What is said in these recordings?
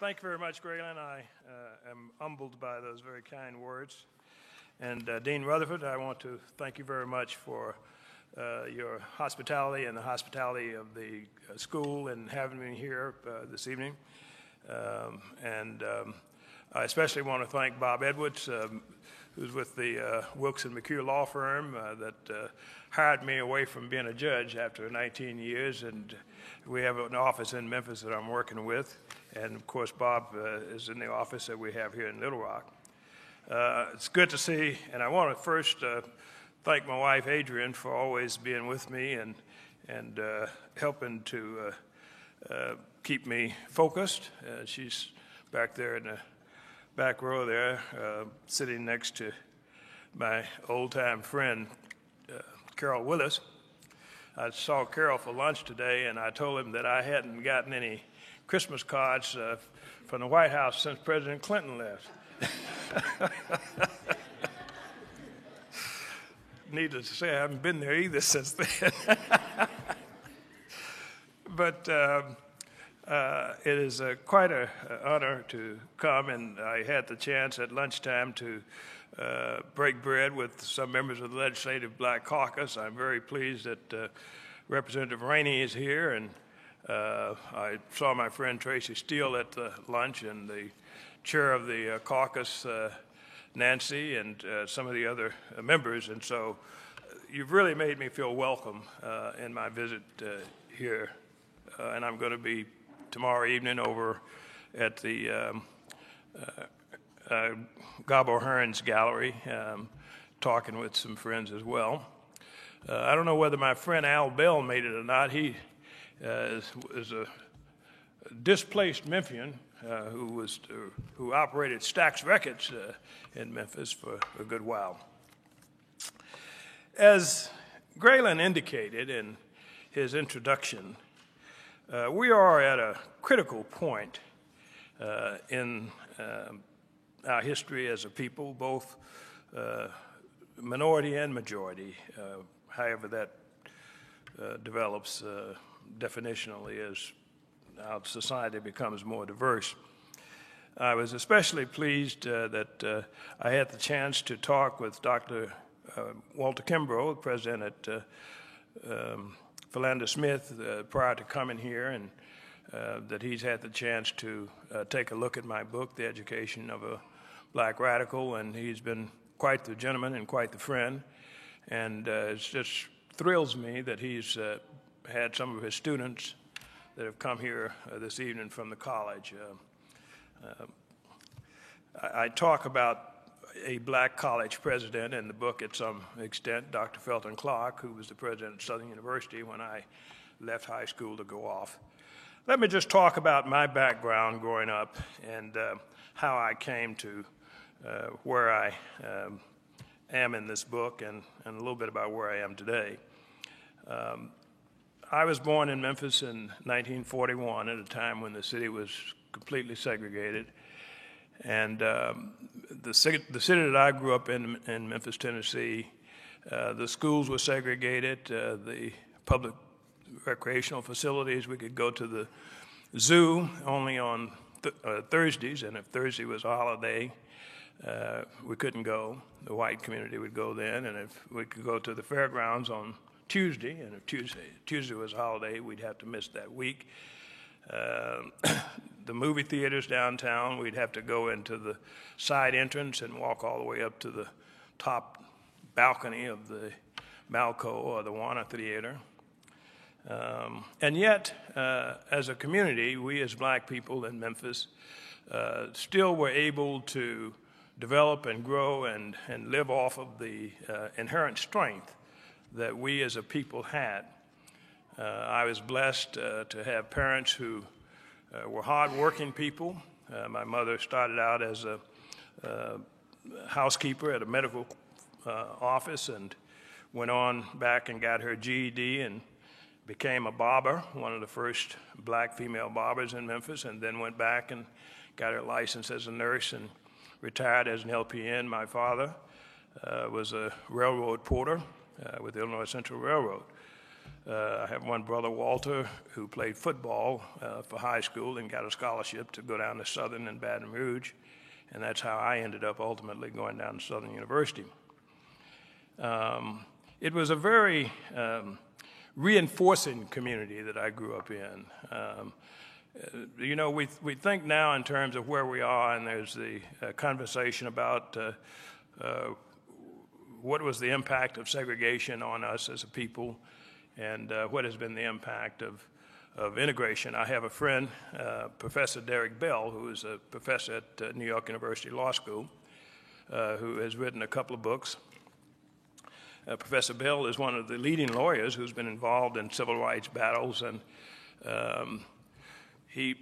Thank you very much, Graylin. I am humbled by those very kind words. And Dean Rutherford, I want to thank you very much for your hospitality and the hospitality of the school and having me here this evening. I especially want to thank Bob Edwards, who's with the Wilkes and McHugh law firm that hired me away from being a judge after 19 years. And we have an office in Memphis that I'm working with. And of course, Bob is in the office that we have here in Little Rock. It's good to see, and I want to first thank my wife, Adrian, for always being with me and helping to keep me focused. She's back there in the back row there, sitting next to my old-time friend, Carol Willis. I saw Carol for lunch today, and I told him that I hadn't gotten any Christmas cards from the White House since President Clinton left. Needless to say, I haven't been there either since then. But it is quite an honor to come, and I had the chance at lunchtime to break bread with some members of the Legislative Black Caucus. I'm very pleased that Representative Rainey is here, and I saw my friend Tracy Steele at the lunch, and the chair of the caucus, Nancy, and some of the other members. And so you've really made me feel welcome in my visit here. And I'm going to be tomorrow evening over at the Gobbo Hearns Gallery, talking with some friends as well. I don't know whether my friend Al Bell made it or not. He is a displaced Memphian who operated Stax Records in Memphis for a good while. As Graylin indicated in his introduction, we are at a critical point in our history as a people, both minority and majority, however that develops definitionally as our society becomes more diverse. I was especially pleased that I had the chance to talk with Dr. Walter Kimbrough, the president at Philander Smith, prior to coming here, and that he's had the chance to take a look at my book, The Education of a Black Radical, and he's been quite the gentleman and quite the friend. And it just thrills me that he's had some of his students that have come here this evening from the college. I talk about a black college president in the book at some extent, Dr. Felton Clark, who was the president of Southern University when I left high school to go off. Let me just talk about my background growing up and how I came to where I am in this book and a little bit about where I am today. I was born in Memphis in 1941 at a time when the city was completely segregated. And the city that I grew up in Memphis, Tennessee, the schools were segregated, the public recreational facilities, we could go to the zoo only on Thursdays, and if Thursday was a holiday, we couldn't go. The white community would go then, and if we could go to the fairgrounds on Tuesday, and if Tuesday was a holiday, we'd have to miss that week. The movie theaters downtown, we'd have to go into the side entrance and walk all the way up to the top balcony of the Malco or the Warner Theater. And yet, as a community, we as black people in Memphis still were able to develop and grow and live off of the inherent strength that we as a people had. I was blessed to have parents who were hard-working people. My mother started out as a housekeeper at a medical office and went on back and got her GED and became a barber, one of the first black female barbers in Memphis, and then went back and got her license as a nurse and retired as an LPN. My father was a railroad porter with Illinois Central Railroad. I have one brother, Walter, who played football for high school and got a scholarship to go down to Southern in Baton Rouge, and that's how I ended up ultimately going down to Southern University. It was a very reinforcing community that I grew up in. You know, we think now in terms of where we are, and there's the conversation about what was the impact of segregation on us as a people, and what has been the impact of integration. I have a friend, Professor Derek Bell, who is a professor at New York University Law School, who has written a couple of books. Professor Bell is one of the leading lawyers who's been involved in civil rights battles, and he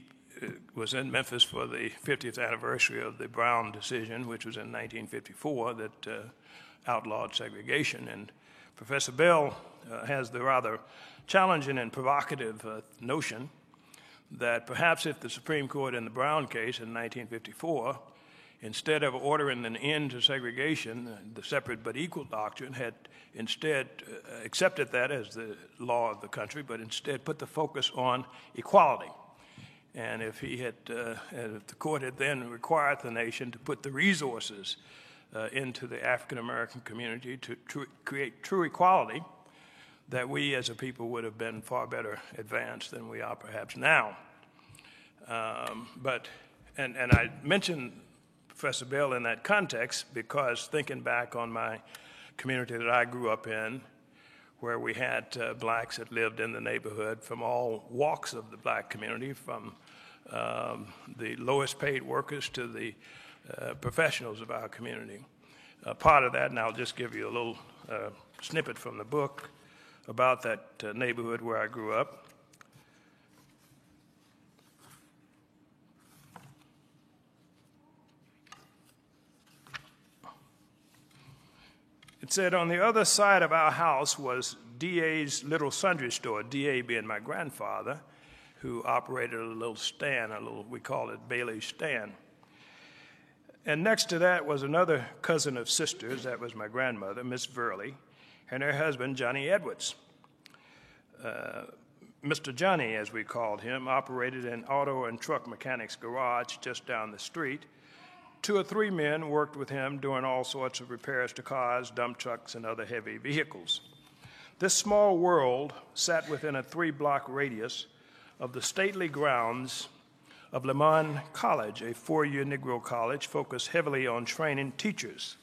was in Memphis for the 50th anniversary of the Brown decision, which was in 1954, that outlawed segregation. And Professor Bell has the rather challenging and provocative notion that perhaps if the Supreme Court in the Brown case in 1954, instead of ordering an end to segregation, the separate but equal doctrine, had instead accepted that as the law of the country, but instead put the focus on equality. And if he had, if the court had then required the nation to put the resources into the African American community to create true equality, that we as a people would have been far better advanced than we are perhaps now. And I mentioned Professor Bell in that context because thinking back on my community that I grew up in, where we had blacks that lived in the neighborhood from all walks of the black community, from the lowest paid workers to the professionals of our community. Part of that, and I'll just give you a little snippet from the book about that neighborhood where I grew up. It said, on the other side of our house was D.A.'s little sundry store, D.A. being my grandfather, who operated a little stand, we call it Bailey's Stand. And next to that was another cousin of sisters, that was my grandmother, Miss Verley, and her husband, Johnny Edwards. Mr. Johnny, as we called him, operated an auto and truck mechanics garage just down the street. 2 or 3 men worked with him doing all sorts of repairs to cars, dump trucks, and other heavy vehicles. This small world sat within a 3-block radius of the stately grounds of Lamont College, a 4-year Negro college focused heavily on training teachers.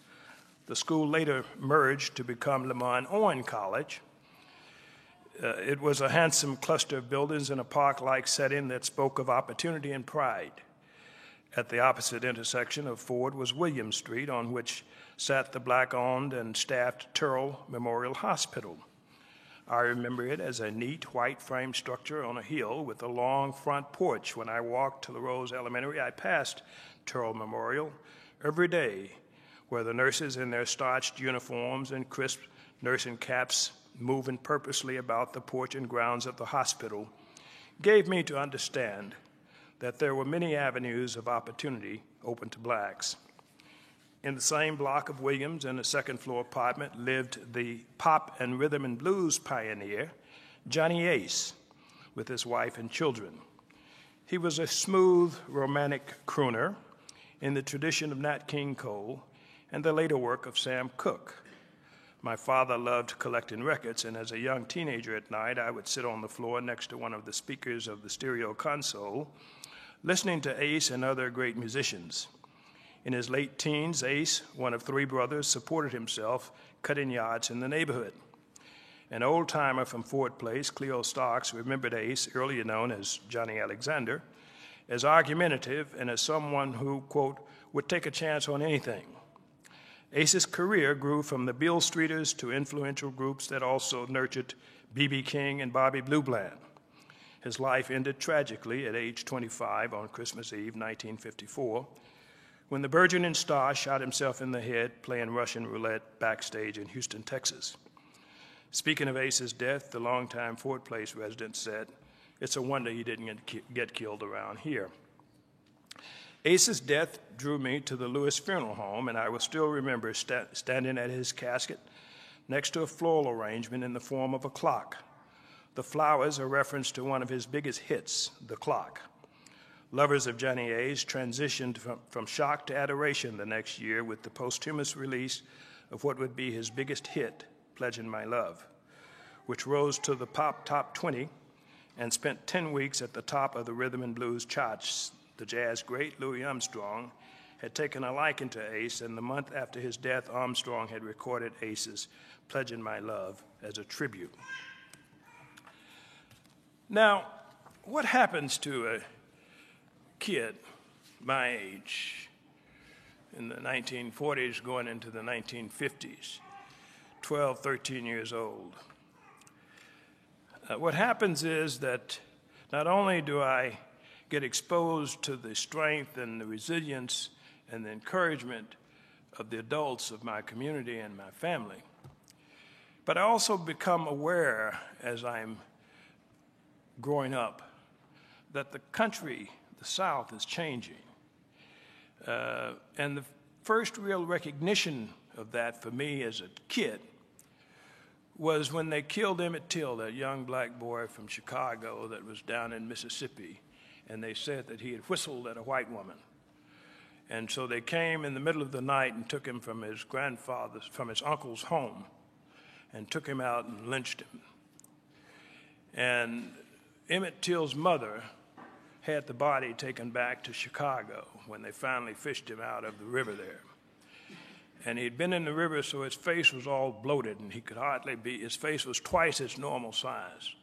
The school later merged to become Lamont Owen College. It was a handsome cluster of buildings in a park-like setting that spoke of opportunity and pride. At the opposite intersection of Ford was William Street, on which sat the black-owned and staffed Turrell Memorial Hospital. I remember it as a neat white frame structure on a hill with a long front porch. When I walked to LaRose Elementary, I passed Turrell Memorial every day, where the nurses in their starched uniforms and crisp nursing caps moving purposely about the porch and grounds of the hospital gave me to understand that there were many avenues of opportunity open to blacks. In the same block of Williams, in a second-floor apartment, lived the pop and rhythm and blues pioneer, Johnny Ace, with his wife and children. He was a smooth, romantic crooner in the tradition of Nat King Cole and the later work of Sam Cooke. My father loved collecting records, and as a young teenager at night, I would sit on the floor next to one of the speakers of the stereo console, listening to Ace and other great musicians. In his late teens, Ace, one of 3 brothers, supported himself cutting yards in the neighborhood. An old-timer from Ford Place, Cleo Starks, remembered Ace, earlier known as Johnny Alexander, as argumentative and as someone who, quote, would take a chance on anything. Ace's career grew from the Beale Streeters to influential groups that also nurtured B.B. King and Bobby Blue Bland. His life ended tragically at age 25 on Christmas Eve, 1954, when the burgeoning star shot himself in the head playing Russian roulette backstage in Houston, Texas. Speaking of Ace's death, the longtime Ford Place resident said, "It's a wonder he didn't get killed around here." Ace's death drew me to the Lewis Funeral Home, and I will still remember standing at his casket next to a floral arrangement in the form of a clock, The Flowers, a reference to one of his biggest hits, The Clock. Lovers of Johnny A's transitioned from shock to adoration the next year with the posthumous release of what would be his biggest hit, Pledging My Love, which rose to the pop top 20 and spent 10 weeks at the top of the rhythm and blues charts. The jazz great Louis Armstrong had taken a liking to Ace, and the month after his death, Armstrong had recorded Ace's Pledging My Love as a tribute. Now, what happens to a kid my age in the 1940s going into the 1950s, 12, 13 years old? What happens is that not only do I get exposed to the strength and the resilience and the encouragement of the adults of my community and my family, but I also become aware as I'm growing up that the country, the South, is changing. And the first real recognition of that for me as a kid was when they killed Emmett Till, that young black boy from Chicago that was down in Mississippi, and they said that he had whistled at a white woman. And so they came in the middle of the night and took him from his uncle's home, and took him out and lynched him. And Emmett Till's mother had the body taken back to Chicago when they finally fished him out of the river there. And he'd been in the river, so his face was all bloated, and he could hardly be, his face was twice its normal size.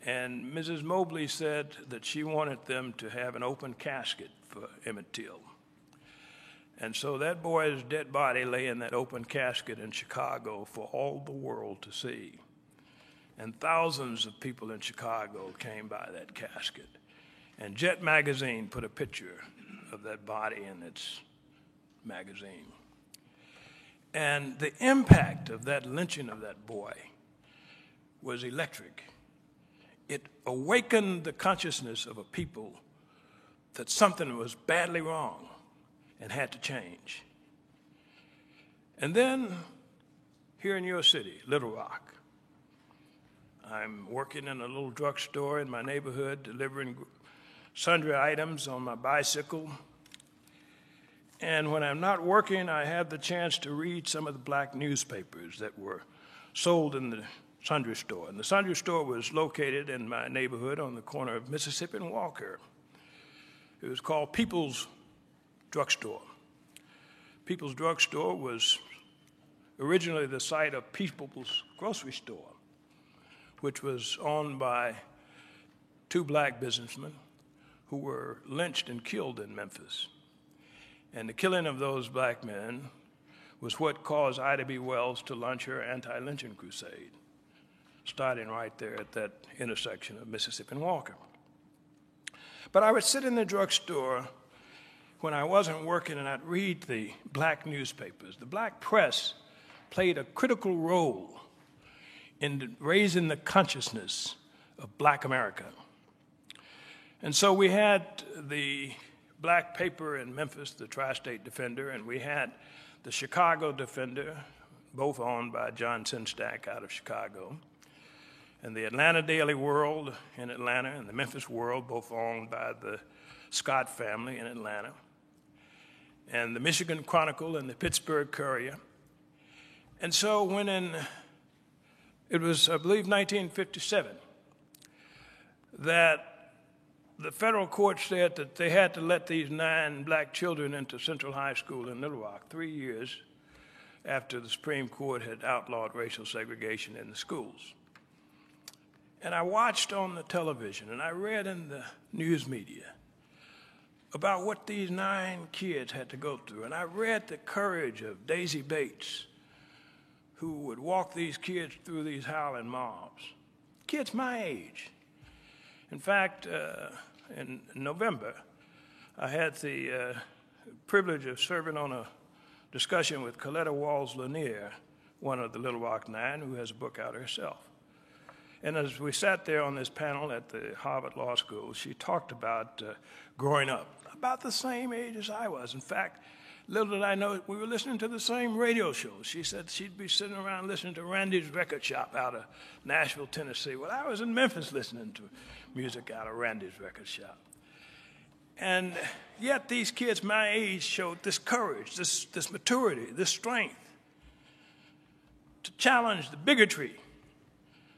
And Mrs. Mobley said that she wanted them to have an open casket for Emmett Till. And so that boy's dead body lay in that open casket in Chicago for all the world to see. And thousands of people in Chicago came by that casket. And Jet magazine put a picture of that body in its magazine. And the impact of that lynching of that boy was electric. It awakened the consciousness of a people that something was badly wrong and had to change. And then, here in your city, Little Rock, I'm working in a little drugstore in my neighborhood, delivering sundry items on my bicycle. And when I'm not working, I have the chance to read some of the black newspapers that were sold in the sundry store. And the sundry store was located in my neighborhood on the corner of Mississippi and Walker. It was called People's Drugstore. People's Drugstore was originally the site of People's Grocery Store, which was owned by two black businessmen who were lynched and killed in Memphis. And the killing of those black men was what caused Ida B. Wells to launch her anti-lynching crusade, starting right there at that intersection of Mississippi and Walker. But I would sit in the drugstore when I wasn't working, and I'd read the black newspapers. The black press played a critical role in raising the consciousness of black America. And so we had the black paper in Memphis, the Tri-State Defender, and we had the Chicago Defender, both owned by John Sinstack out of Chicago, and the Atlanta Daily World in Atlanta, and the Memphis World, both owned by the Scott family in Atlanta, and the Michigan Chronicle and the Pittsburgh Courier. And so when it was, I believe, 1957, that the federal court said that they had to let these 9 black children into Central High School in Little Rock 3 years after the Supreme Court had outlawed racial segregation in the schools. And I watched on the television and I read in the news media about what these 9 kids had to go through. And I read the courage of Daisy Bates, who would walk these kids through these howling mobs. Kids my age. In fact, in November, I had the privilege of serving on a discussion with Coletta Walls Lanier, one of the Little Rock 9, who has a book out herself. And as we sat there on this panel at the Harvard Law School, she talked about growing up, about the same age as I was. In fact, Little did I know, we were listening to the same radio shows. She said she'd be sitting around listening to Randy's Record Shop out of Nashville, Tennessee. Well, I was in Memphis listening to music out of Randy's Record Shop. And yet these kids my age showed this courage, this maturity, this strength to challenge the bigotry,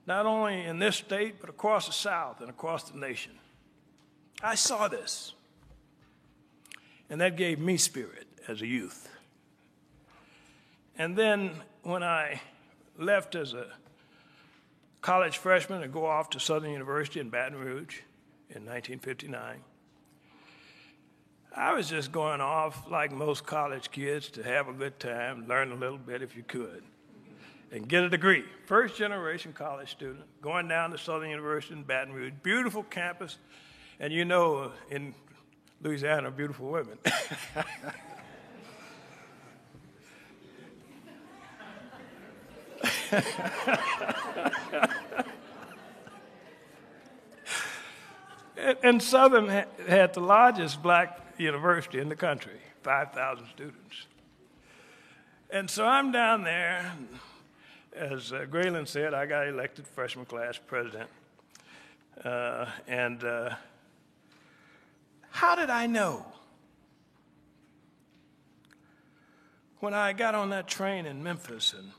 not only in this state, but across the South and across the nation. I saw this, and that gave me spirit as a youth. And then when I left as a college freshman to go off to Southern University in Baton Rouge in 1959, I was just going off like most college kids to have a good time, learn a little bit if you could, and get a degree. First generation college student, going down to Southern University in Baton Rouge, beautiful campus, and you know in Louisiana, beautiful women. And Southern had the largest black university in the country, 5,000 students. And so I'm down there, as Graylin said, I got elected freshman class president. How did I know? When I got on that train in Memphis and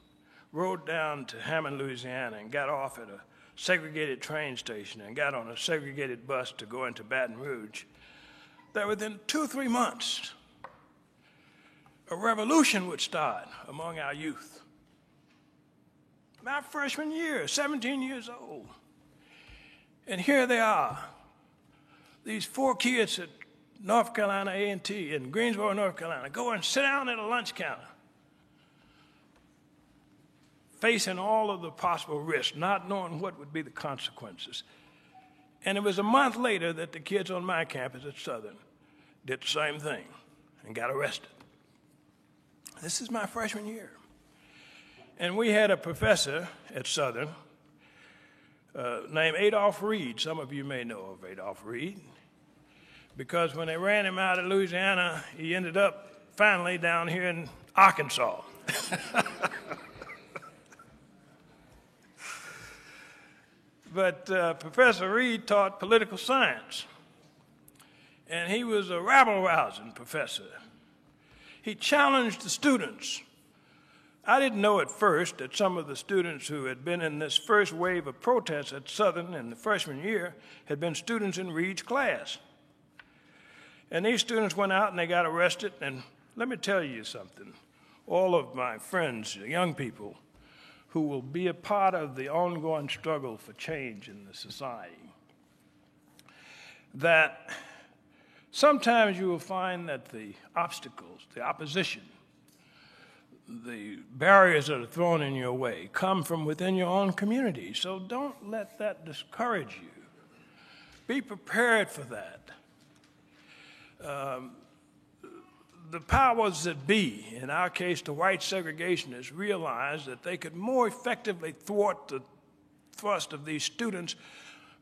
rode down to Hammond, Louisiana, and got off at a segregated train station and got on a segregated bus to go into Baton Rouge, that within 2 or 3 months, a revolution would start among our youth. My freshman year, 17 years old. And here they are, these 4 kids at North Carolina A&T in Greensboro, North Carolina, go and sit down at a lunch counter, facing all of the possible risks, not knowing what would be the consequences. And it was a month later that the kids on my campus at Southern did the same thing and got arrested. This is my freshman year. And we had a professor at Southern named Adolph Reed. Some of you may know of Adolph Reed, because when they ran him out of Louisiana, he ended up finally down here in Arkansas. But Professor Reed taught political science, and he was a rabble-rousing professor. He challenged the students. I didn't know at first that some of the students who had been in this first wave of protests at Southern in the freshman year had been students in Reed's class. And these students went out and they got arrested, and let me tell you something. All of my friends, young people, who will be a part of the ongoing struggle for change in the society, that sometimes you will find that the obstacles, the opposition, the barriers that are thrown in your way come from within your own community. So don't let that discourage you. Be prepared for that. The powers that be, in our case the white segregationists, realized that they could more effectively thwart the thrust of these students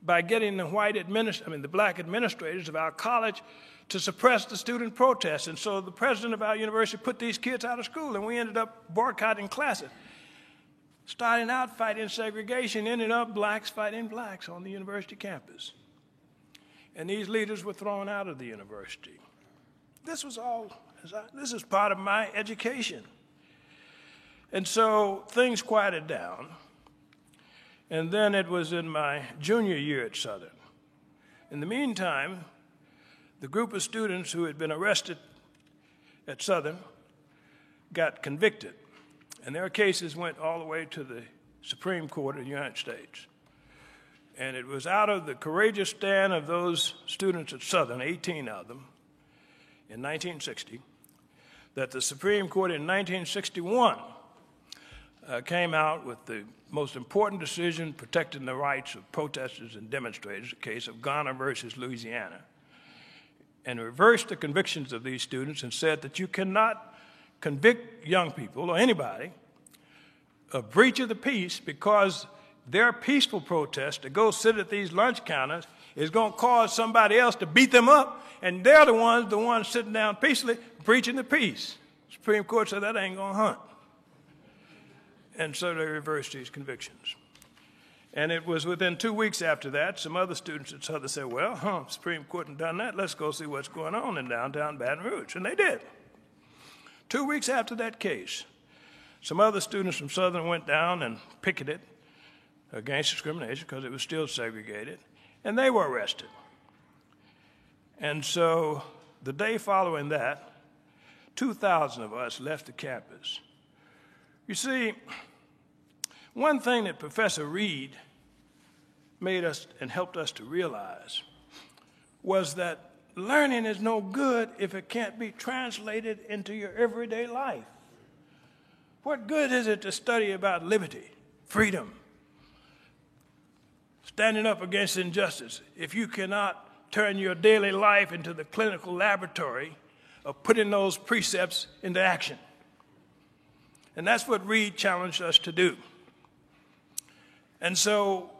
by getting the black administrators of our college to suppress the student protests. And so the president of our university put these kids out of school, and we ended up boycotting classes. Starting out fighting segregation, ended up blacks fighting blacks on the university campus. And these leaders were thrown out of the university. This is part of my education. And so things quieted down. And then it was in my junior year at Southern. In the meantime, the group of students who had been arrested at Southern got convicted. And their cases went all the way to the Supreme Court of the United States. And it was out of the courageous stand of those students at Southern, 18 of them, in 1960, that the Supreme Court in 1961 came out with the most important decision protecting the rights of protesters and demonstrators, the case of Garner versus Louisiana, and reversed the convictions of these students and said that you cannot convict young people or anybody of breach of the peace because their peaceful protest to go sit at these lunch counters is going to cause somebody else to beat them up, and they're the ones sitting down peacefully breaching the peace. Supreme Court said that ain't going to hunt. And so they reversed these convictions. And it was within 2 weeks after that, some other students at Southern said, well, Supreme Court had done that. Let's go see what's going on in downtown Baton Rouge. And they did. 2 weeks after that case, some other students from Southern went down and picketed against discrimination because it was still segregated, and they were arrested. And so the day following that, 2,000 of us left the campus. You see, one thing that Professor Reed made us and helped us to realize was that learning is no good if it can't be translated into your everyday life. What good is it to study about liberty, freedom, standing up against injustice if you cannot turn your daily life into the clinical laboratory of putting those precepts into action? And that's what Reed challenged us to do. And so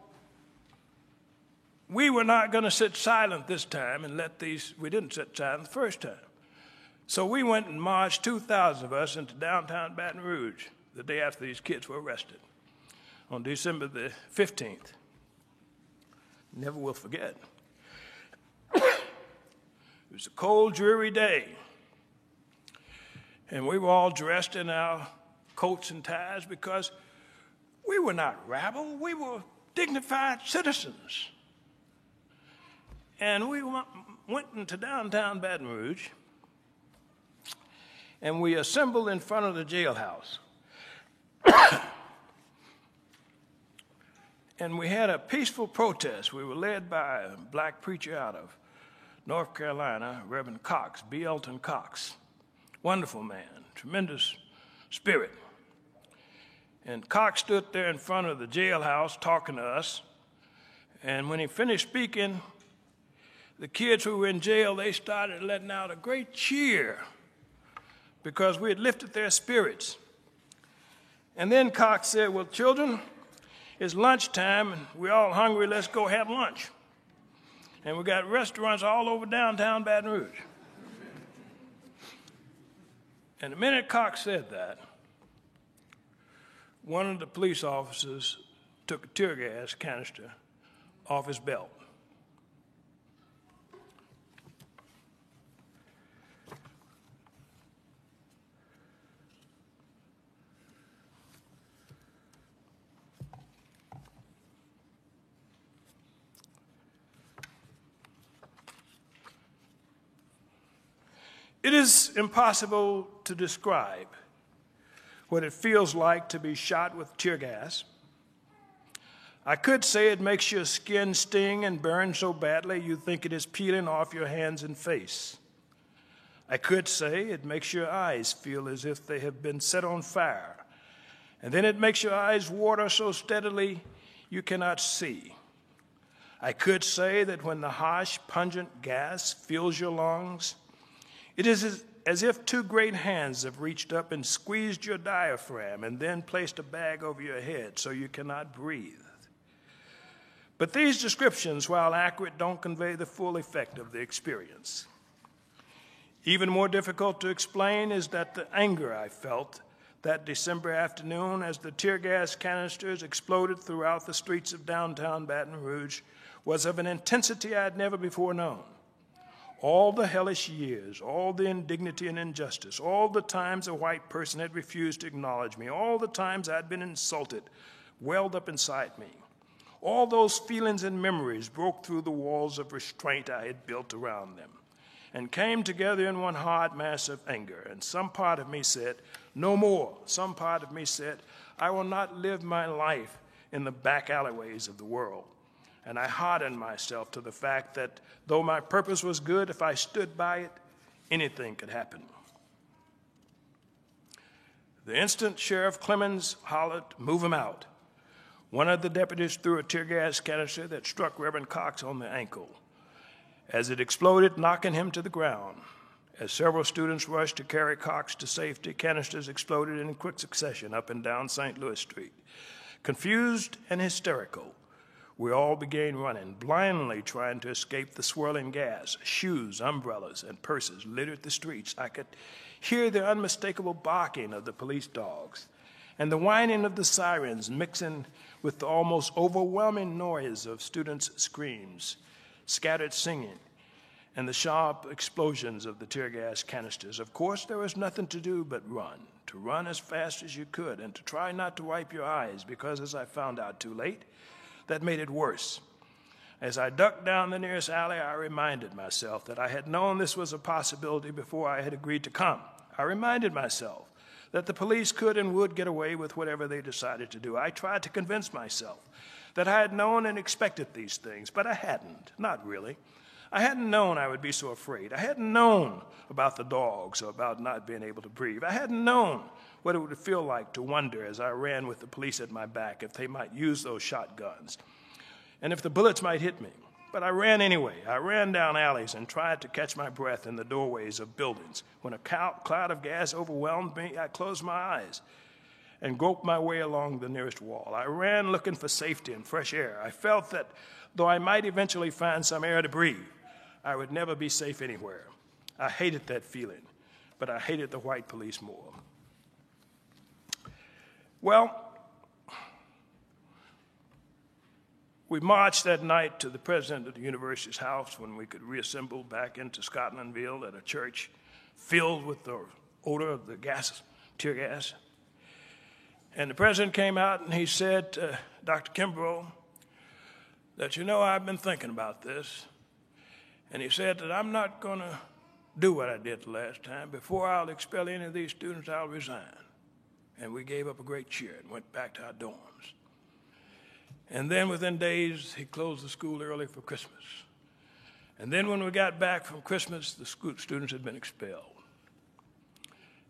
we were not going to sit silent this time and we didn't sit silent the first time. So we went and marched 2,000 of us into downtown Baton Rouge the day after these kids were arrested on December the 15th. Never will forget. It was a cold, dreary day. And we were all dressed in our coats and ties because we were not rabble, we were dignified citizens. And we went into downtown Baton Rouge, and we assembled in front of the jailhouse. And we had a peaceful protest. We were led by a black preacher out of North Carolina, Reverend Cox, B. Elton Cox. Wonderful man, tremendous spirit. And Cox stood there in front of the jailhouse talking to us. And when he finished speaking, the kids who were in jail, they started letting out a great cheer because we had lifted their spirits. And then Cox said, well, children, it's lunchtime and we're all hungry. Let's go have lunch. And we got restaurants all over downtown Baton Rouge. And the minute Cox said that, one of the police officers took a tear gas canister off his belt. It is impossible to describe what it feels like to be shot with tear gas. I could say it makes your skin sting and burn so badly you think it is peeling off your hands and face. I could say it makes your eyes feel as if they have been set on fire, and then it makes your eyes water so steadily you cannot see. I could say that when the harsh, pungent gas fills your lungs, it is as if two great hands have reached up and squeezed your diaphragm and then placed a bag over your head so you cannot breathe. But these descriptions, while accurate, don't convey the full effect of the experience. Even more difficult to explain is that the anger I felt that December afternoon as the tear gas canisters exploded throughout the streets of downtown Baton Rouge was of an intensity I had never before known. All the hellish years, all the indignity and injustice, all the times a white person had refused to acknowledge me, all the times I'd been insulted, welled up inside me. All those feelings and memories broke through the walls of restraint I had built around them and came together in one hard mass of anger. And some part of me said, no more. Some part of me said, I will not live my life in the back alleyways of the world. And I hardened myself to the fact that though my purpose was good, if I stood by it, anything could happen. The instant Sheriff Clemens hollered, move him out, one of the deputies threw a tear gas canister that struck Reverend Cox on the ankle. As it exploded, knocking him to the ground. As several students rushed to carry Cox to safety, canisters exploded in quick succession up and down St. Louis Street. Confused and hysterical, We all began running, blindly trying to escape the swirling gas. Shoes, umbrellas, and purses littered the streets. I could hear the unmistakable barking of the police dogs and the whining of the sirens mixing with the almost overwhelming noise of students' screams, scattered singing, and the sharp explosions of the tear gas canisters. Of course, there was nothing to do but run, to run as fast as you could, and to try not to wipe your eyes, because as I found out too late, that made it worse. As I ducked down the nearest alley, I reminded myself that I had known this was a possibility before I had agreed to come. I reminded myself that the police could and would get away with whatever they decided to do. I tried to convince myself that I had known and expected these things, but I hadn't, not really. I hadn't known I would be so afraid. I hadn't known about the dogs or about not being able to breathe. I hadn't known what it would feel like to wonder as I ran with the police at my back if they might use those shotguns and if the bullets might hit me. But I ran anyway. I ran down alleys and tried to catch my breath in the doorways of buildings. When a cloud of gas overwhelmed me, I closed my eyes and groped my way along the nearest wall. I ran looking for safety and fresh air. I felt that though I might eventually find some air to breathe, I would never be safe anywhere. I hated that feeling, but I hated the white police more. Well, we marched that night to the president of the university's house when we could reassemble back into Scotlandville at a church filled with the odor of the gas, tear gas. And the president came out and he said, Dr. Kimbrough, that, you know, I've been thinking about this. And he said that I'm not going to do what I did the last time. Before I'll expel any of these students, I'll resign. And we gave up a great cheer and went back to our dorms. And then within days, he closed the school early for Christmas. And then when we got back from Christmas, the students had been expelled.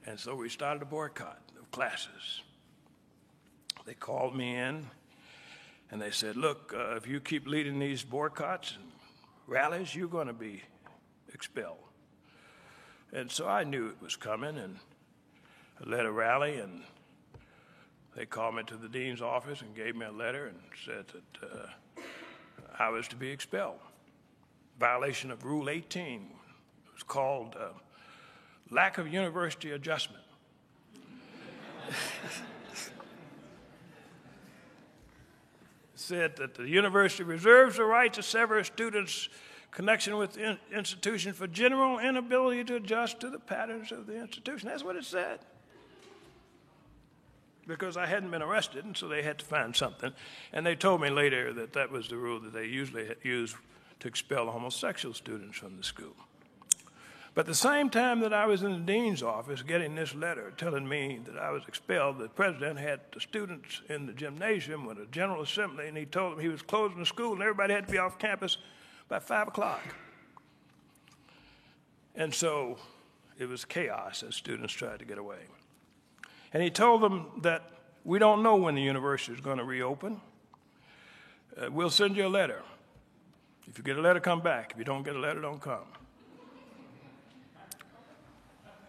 And so we started a boycott of classes. They called me in, and they said, look, if you keep leading these boycotts and rallies, you're going to be expelled. And so I knew it was coming, and I led a rally, and they called me to the dean's office and gave me a letter and said that I was to be expelled. Violation of Rule 18. It was called lack of university adjustment. Said that the university reserves the right to sever a student's connection with the institution for general inability to adjust to the patterns of the institution. That's what it said. Because I hadn't been arrested, and so they had to find something. And they told me later that that was the rule that they usually used to expel homosexual students from the school. But the same time that I was in the dean's office getting this letter telling me that I was expelled, the president had the students in the gymnasium with a general assembly, and he told them he was closing the school and everybody had to be off campus by 5 o'clock. And so it was chaos as students tried to get away. And he told them that we don't know when the university is going to reopen. We'll send you a letter. If you get a letter, come back. If you don't get a letter, don't come.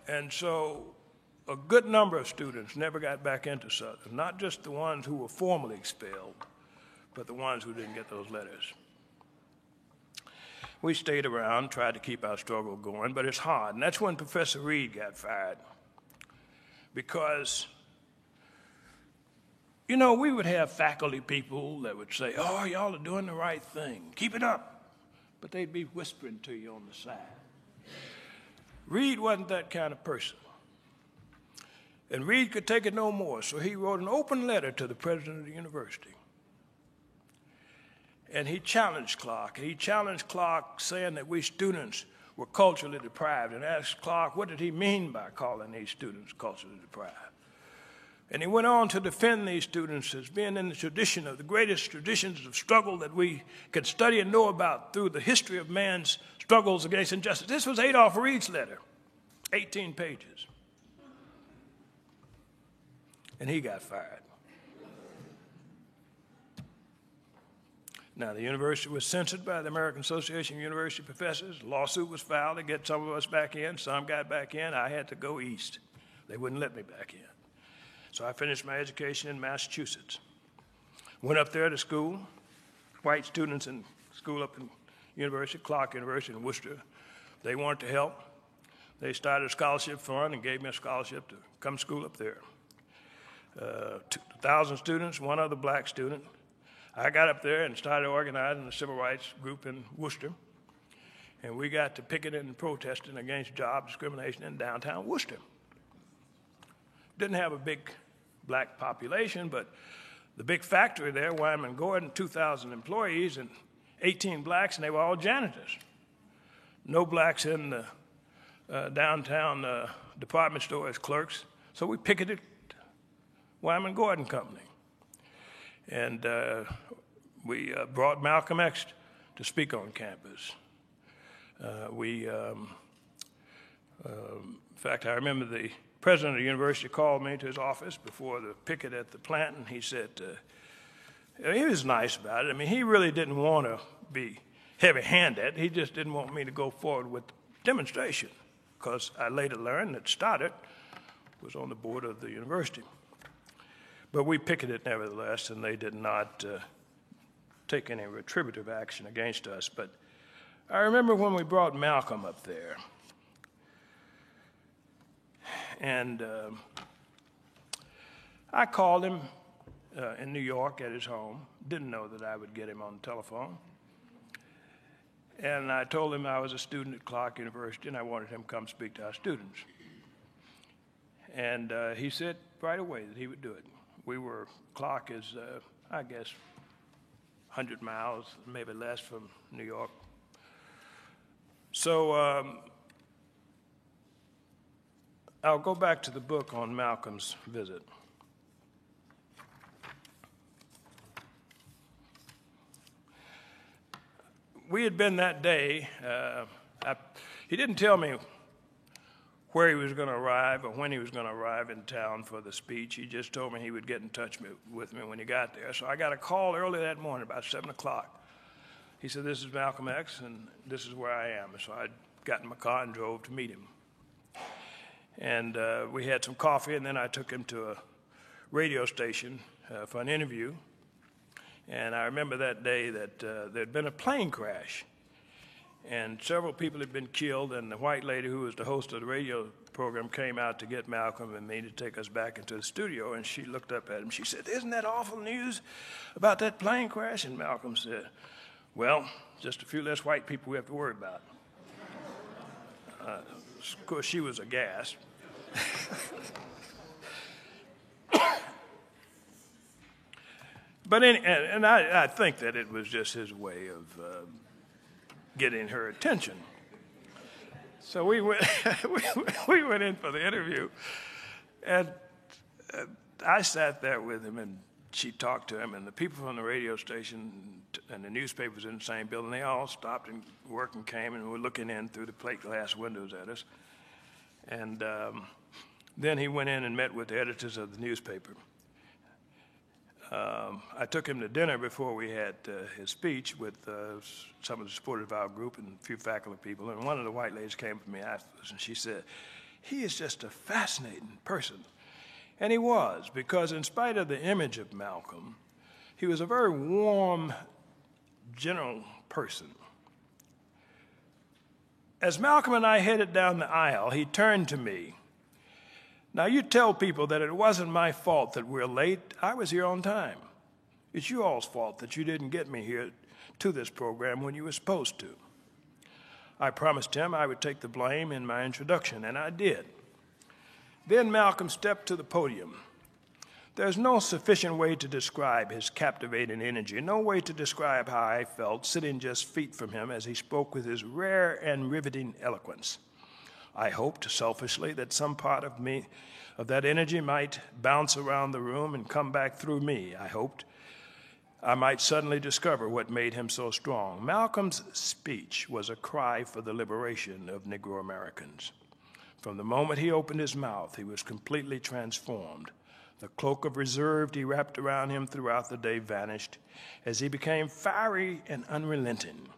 And so a good number of students never got back into Southern, not just the ones who were formally expelled, but the ones who didn't get those letters. We stayed around, tried to keep our struggle going, but it's hard. And that's when Professor Reed got fired. Because, you know, we would have faculty people that would say, oh, y'all are doing the right thing. Keep it up. But they'd be whispering to you on the side. Reed wasn't that kind of person. And Reed could take it no more, so he wrote an open letter to the president of the university. And he challenged Clark. He challenged Clark saying that we students were culturally deprived, and asked Clark, what did he mean by calling these students culturally deprived? And he went on to defend these students as being in the tradition of the greatest traditions of struggle that we could study and know about through the history of man's struggles against injustice. This was Adolph Reed's letter, 18 pages. And he got fired. Now, the university was censored by the American Association of University Professors. A lawsuit was filed to get some of us back in. Some got back in. I had to go east. They wouldn't let me back in. So I finished my education in Massachusetts. Went up there to school, white students in school up in Clark University in Worcester. They wanted to help. They started a scholarship fund and gave me a scholarship to come school up there. 2,000 students, one other black student. I got up there and started organizing a civil rights group in Worcester. And we got to picketing and protesting against job discrimination in downtown Worcester. Didn't have a big black population, but the big factory there, Wyman Gordon, 2,000 employees and 18 blacks, and they were all janitors. No blacks in the downtown department store as clerks. So we picketed Wyman Gordon Company. And we brought Malcolm X to speak on campus. In fact, I remember the president of the university called me to his office before the picket at the plant, and he said, he was nice about it. I mean, he really didn't want to be heavy-handed. He just didn't want me to go forward with the demonstration, because I later learned that Stoddard was on the board of the university. But we picketed nevertheless, and they did not take any retributive action against us. But I remember when we brought Malcolm up there, and I called him in New York at his home. Didn't know that I would get him on the telephone. And I told him I was a student at Clark University and I wanted him to come speak to our students. And he said right away that he would do it. Clark is, I guess, 100 miles, maybe less from New York. So I'll go back to the book on Malcolm's visit. We had been that day, he didn't tell me where he was going to arrive or when he was going to arrive in town for the speech. He just told me he would get in touch with me when he got there. So I got a call early that morning, about 7 o'clock. He said, "This is Malcolm X, and this is where I am." So I got in my car and drove to meet him. And we had some coffee, and then I took him to a radio station for an interview. And I remember that day that there had been a plane crash, and several people had been killed, and the white lady who was the host of the radio program came out to get Malcolm and me to take us back into the studio, and she looked up at him. She said, "Isn't that awful news about that plane crash?" And Malcolm said, "Well, just a few less white people we have to worry about." Of course, she was aghast. But I think that it was just his way of getting her attention. So we went, we went in for the interview, and I sat there with him, and she talked to him, and the people from the radio station and the newspapers in the same building, they all stopped and work and came and were looking in through the plate glass windows at us. And then he went in and met with the editors of the newspaper. I took him to dinner before we had his speech with some of the supporters of our group and a few faculty people, and one of the white ladies came to me afterwards, and she said, "He is just a fascinating person." And he was, because in spite of the image of Malcolm, he was a very warm, gentle person. As Malcolm and I headed down the aisle, he turned to me. "Now, you tell people that it wasn't my fault that we're late. I was here on time. It's you all's fault that you didn't get me here to this program when you were supposed to." I promised him I would take the blame in my introduction, and I did. Then Malcolm stepped to the podium. There's no sufficient way to describe his captivating energy, no way to describe how I felt sitting just feet from him as he spoke with his rare and riveting eloquence. I hoped selfishly that some part of me, of that energy, might bounce around the room and come back through me. I hoped I might suddenly discover what made him so strong. Malcolm's speech was a cry for the liberation of Negro Americans. From the moment he opened his mouth, he was completely transformed. The cloak of reserve he wrapped around him throughout the day vanished as he became fiery and unrelenting.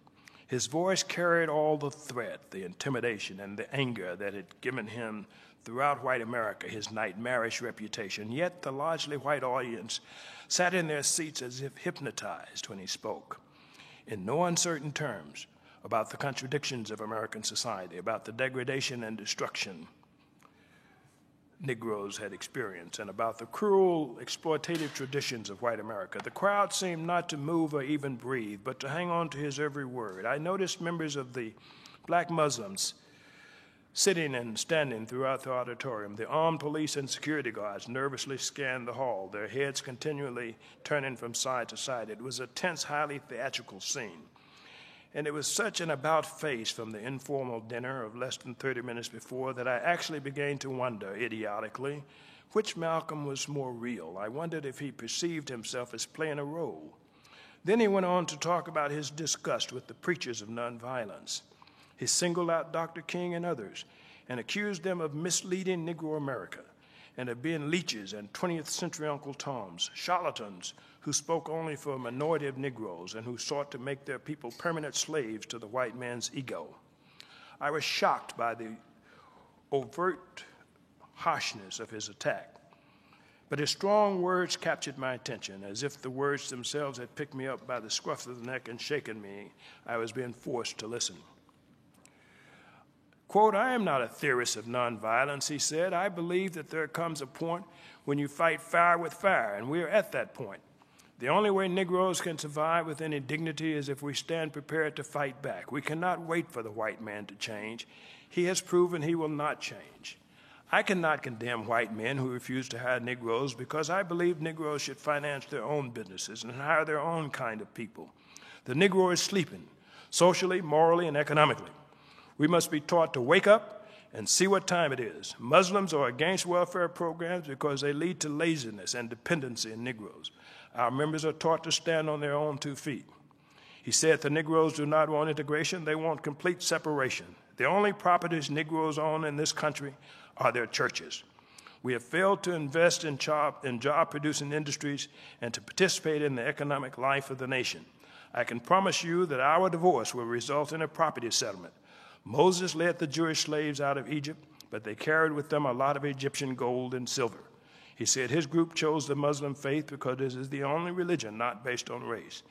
His voice carried all the threat, the intimidation, and the anger that had given him throughout white America his nightmarish reputation. Yet the largely white audience sat in their seats as if hypnotized when he spoke. in no uncertain terms about the contradictions of American society, about the degradation and destruction Negroes had experienced, and about the cruel, exploitative traditions of white America. The crowd seemed not to move or even breathe, but to hang on to his every word. I noticed members of the black Muslims sitting and standing throughout the auditorium. The armed police and security guards nervously scanned the hall, their heads continually turning from side to side. It was a tense, highly theatrical scene. And it was such an about-face from the informal dinner of less than 30 minutes before that I actually began to wonder, idiotically, which Malcolm was more real. I wondered if he perceived himself as playing a role. Then he went on to talk about his disgust with the preachers of nonviolence. He singled out Dr. King and others and accused them of misleading Negro America and of being leeches and 20th century Uncle Toms, charlatans who spoke only for a minority of Negroes and who sought to make their people permanent slaves to the white man's ego. I was shocked by the overt harshness of his attack, but his strong words captured my attention. As if the words themselves had picked me up by the scruff of the neck and shaken me, I was being forced to listen. Quote, "I am not a theorist of nonviolence," he said. "I believe that there comes a point when you fight fire with fire, and we are at that point. The only way Negroes can survive with any dignity is if we stand prepared to fight back. We cannot wait for the white man to change. He has proven he will not change. I cannot condemn white men who refuse to hire Negroes because I believe Negroes should finance their own businesses and hire their own kind of people. The Negro is sleeping, socially, morally, and economically. We must be taught to wake up and see what time it is. Muslims are against welfare programs because they lead to laziness and dependency in Negroes. Our members are taught to stand on their own 2 feet. He said the Negroes do not want integration, they want complete separation. The only properties Negroes own in this country are their churches. We have failed to invest in job-producing industries and to participate in the economic life of the nation. I can promise you that our divorce will result in a property settlement. Moses led the Jewish slaves out of Egypt, but they carried with them a lot of Egyptian gold and silver. He said his group chose the Muslim faith because this is the only religion not based on race.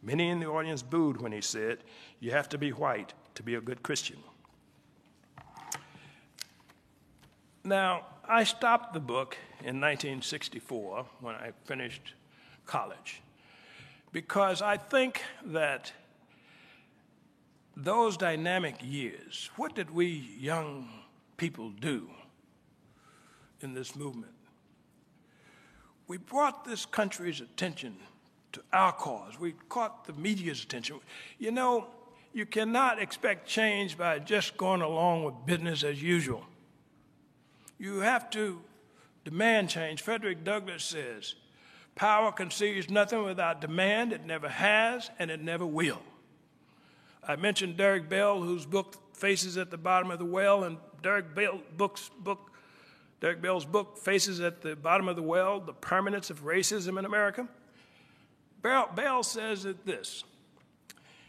Many in the audience booed when he said, "You have to be white to be a good Christian." Now, I stopped the book in 1964 when I finished college because I think that those dynamic years, what did we young people do in this movement? We brought this country's attention to our cause. We caught the media's attention. You know, you cannot expect change by just going along with business as usual. You have to demand change. Frederick Douglass says, "Power conceives nothing without demand. It never has, and it never will." I mentioned Derek Bell, whose book Faces at the Bottom of the Well, and Derek Bell's book, Faces at the Bottom of the Well, The Permanence of Racism in America. Bell says this.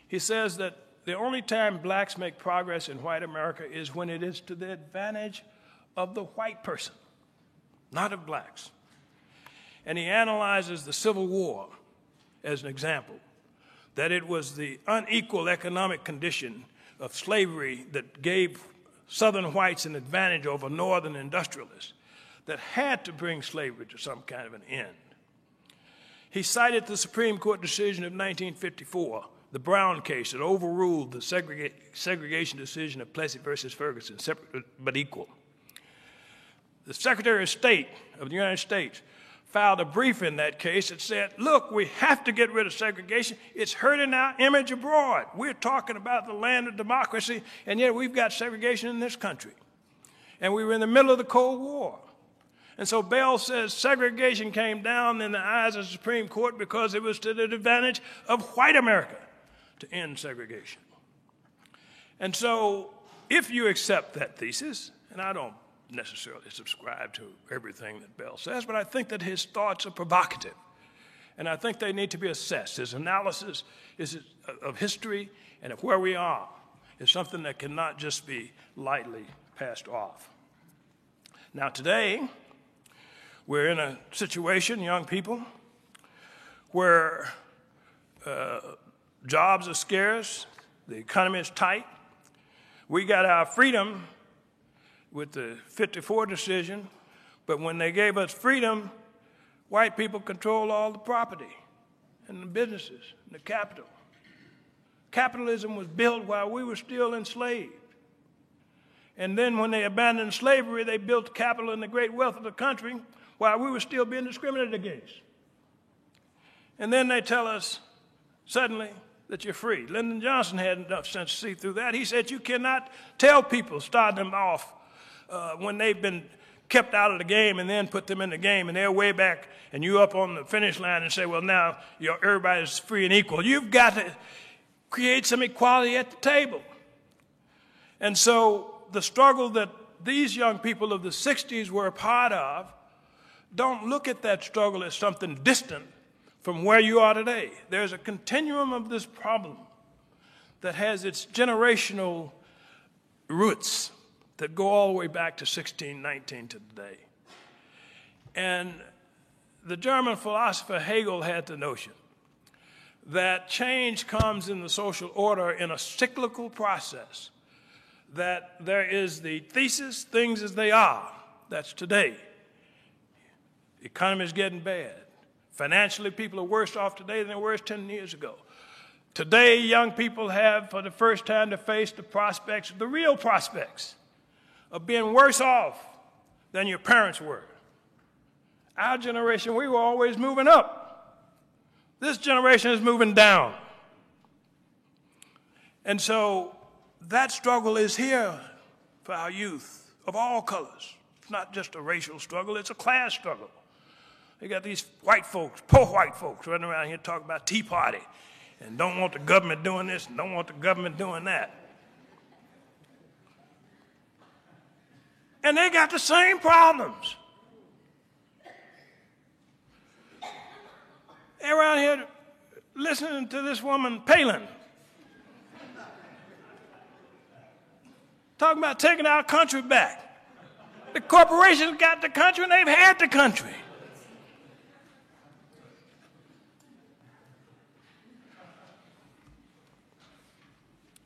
He says that the only time blacks make progress in white America is when it is to the advantage of the white person, not of blacks. And he analyzes the Civil War as an example, that it was the unequal economic condition of slavery that gave Southern whites an advantage over Northern industrialists that had to bring slavery to some kind of an end. He cited the Supreme Court decision of 1954, the Brown case that overruled the segregation decision of Plessy versus Ferguson, separate but equal. The Secretary of State of the United States filed a brief in that case that said, look, we have to get rid of segregation. It's hurting our image abroad. We're talking about the land of democracy, and yet we've got segregation in this country. And we were in the middle of the Cold War. And so Bell says segregation came down in the eyes of the Supreme Court because it was to the advantage of white America to end segregation. And so if you accept that thesis, and I don't necessarily subscribe to everything that Bell says, but I think that his thoughts are provocative, and I think they need to be assessed. His analysis of history and of where we are is something that cannot just be lightly passed off. Now today, we're in a situation, young people, where Jobs are scarce. The economy is tight. We got our freedom with the 54 decision, but when they gave us freedom, white people control all the property and the businesses and the capital. Capitalism was built while we were still enslaved. And then when they abandoned slavery, they built capital and the great wealth of the country while we were still being discriminated against. And then they tell us suddenly that you're free. Lyndon Johnson had enough sense to see through that. He said you cannot tell people, start them off when they've been kept out of the game and then put them in the game and they're way back and you up on the finish line and say, well, now everybody's free and equal. You've got to create some equality at the table. And so the struggle that these young people of the 60s were a part of, don't look at that struggle as something distant from where you are today. There's a continuum of this problem that has its generational roots that go all the way back to 1619 to today. And the German philosopher Hegel had the notion that change comes in the social order in a cyclical process, that there is the thesis, things as they are, that's today. The economy is getting bad. Financially, people are worse off today than they were 10 years ago. Today, young people have, for the first time, to face the prospects, the real prospects, of being worse off than your parents were. Our generation, we were always moving up. This generation is moving down. And so that struggle is here for our youth of all colors. It's not just a racial struggle, it's a class struggle. You got these white folks, poor white folks, running around here talking about Tea Party and don't want the government doing this and don't want the government doing that. And they got the same problems. They're around here listening to this woman, Palin, talking about taking our country back. The corporations got the country and they've had the country.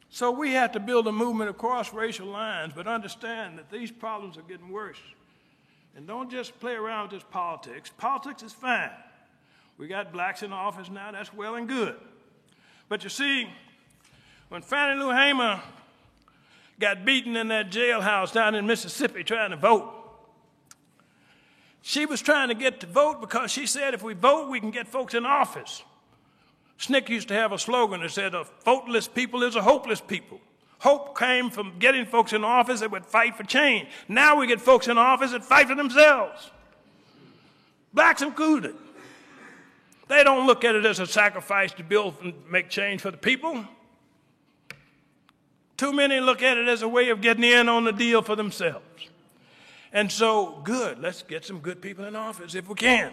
So we have to build a movement across racial lines, but understand that these problems are getting worse. And don't just play around with this politics. Politics is fine. We got blacks in office now, that's well and good. But you see, when Fannie Lou Hamer got beaten in that jailhouse down in Mississippi trying to vote, she was trying to get to vote because she said if we vote, we can get folks in office. SNCC used to have a slogan that said, a voteless people is a hopeless people. Hope came from getting folks in office that would fight for change. Now we get folks in office that fight for themselves. Blacks included. They don't look at it as a sacrifice to build and make change for the people. Too many look at it as a way of getting in on the deal for themselves. And so, good, let's get some good people in office if we can.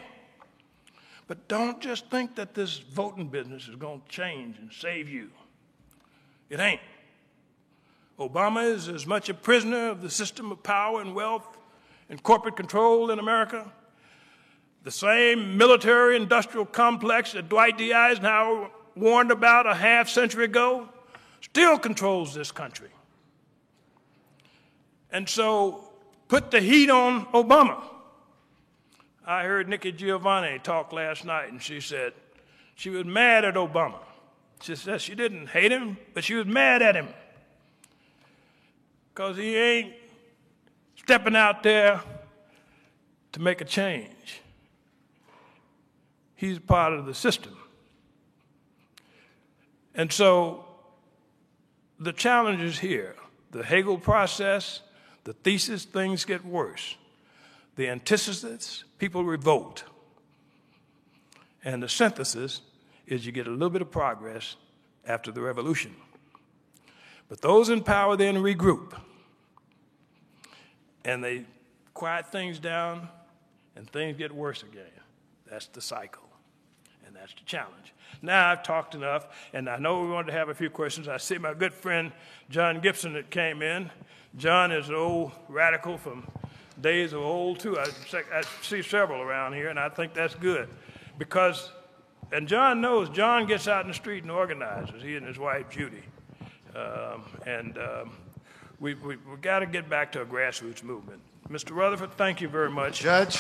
But don't just think that this voting business is going to change and save you. It ain't. Obama is as much a prisoner of the system of power and wealth and corporate control in America. The same military-industrial complex that Dwight D. Eisenhower warned about a half-century ago still controls this country. And so put the heat on Obama. I heard Nikki Giovanni talk last night, and she said she was mad at Obama. She said she didn't hate him, but she was mad at him because he ain't stepping out there to make a change. He's part of the system. And so the challenge is here. The Hegel process, the thesis, things get worse. The antithesis, people revolt. And the synthesis is you get a little bit of progress after the revolution. But those in power then regroup. And they quiet things down, and things get worse again. That's the cycle. And that's the challenge. Now I've talked enough, and I know we wanted to have a few questions. I see my good friend John Gibson that came in. John is an old radical from days of old, too. I see several around here, and I think that's good. Because And John knows. John gets out in the street and organizes. He and his wife Judy, we've got to get back to a grassroots movement. Mr. Rutherford, thank you very much, Judge.